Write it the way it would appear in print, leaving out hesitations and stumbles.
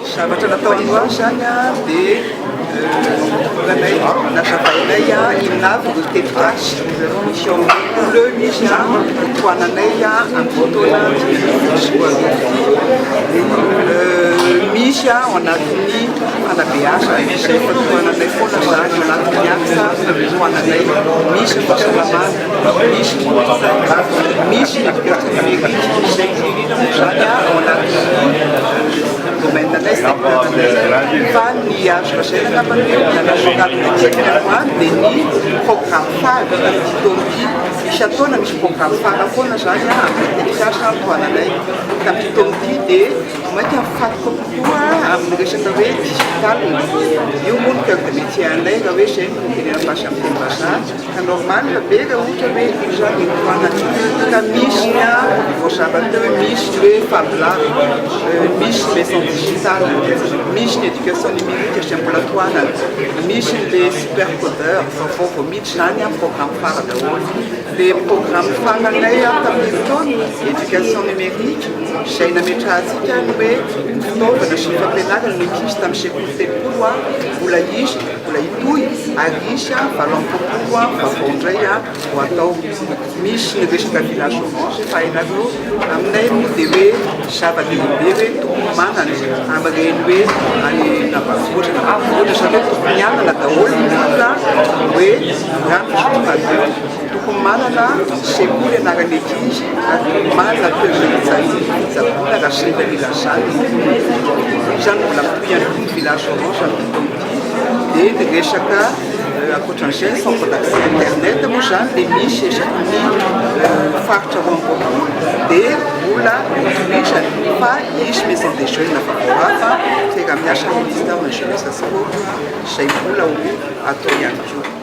zavatra natao androany zany dia ranay nazavainay inavy ny tetitasy misy eo le misy toananay amin'ny fotoana misy ao anatin'ny fanabeasa rehefa toananay foana zany ao anatin'ny asa toananay misy fahasalamana misy éducation numérique izay indrindra zany ao anatin'ny domaine anay fa ny azo lazaina namaneo nanasokatinatsika dia ny programme phare tamin'ity misy ataona misy programme phare foana zany amin'ny telitasy toananay tamin'ity taon'ity dia mainty mifatika kokoa amin'ny resaka hoe digital io moa no cœur de métier anay raha hoe zay no tenena pasy amin'ny teny vazaha ka normal be raha ohatra hoe io zany toanany ka misy voazava teo hoe misy hoe fablary misy maison digital misy ny éducation numérique sy mbola toanana misy le supercodeur vao miditra zany programme phare daholo le programme phare anay tamin'ny fotoana éducation numérique zay nametrahantsika ny hoe fitaovana sy fampianarana no misy tamin'ny sekoly telopolo mbola izy mbola itoy ary isy valopolo vavao indray ho atao misy ny resaka village orange fahainareo aminay moa dia hoe zava-dehibe hoe tokony manana amin'ireny hoe any navavoatra zany hoe tokony anana daholo ny olona hoe ranosomadio tokony manana sekoly anarany ekizy ary manana toezazabola raha sendra mila zany zany mbola mitoy ihany koa ny village orange amin'ny taon'ity dia ny resaka akoatran'izay centre d'accès internet moa zany dia misy esaky ny faritra roamboroolo dia mbola toizany fa isy maison des jeunes favorava tegna miasa ministère de jeunesse sport zay mbola ho atao ihany koa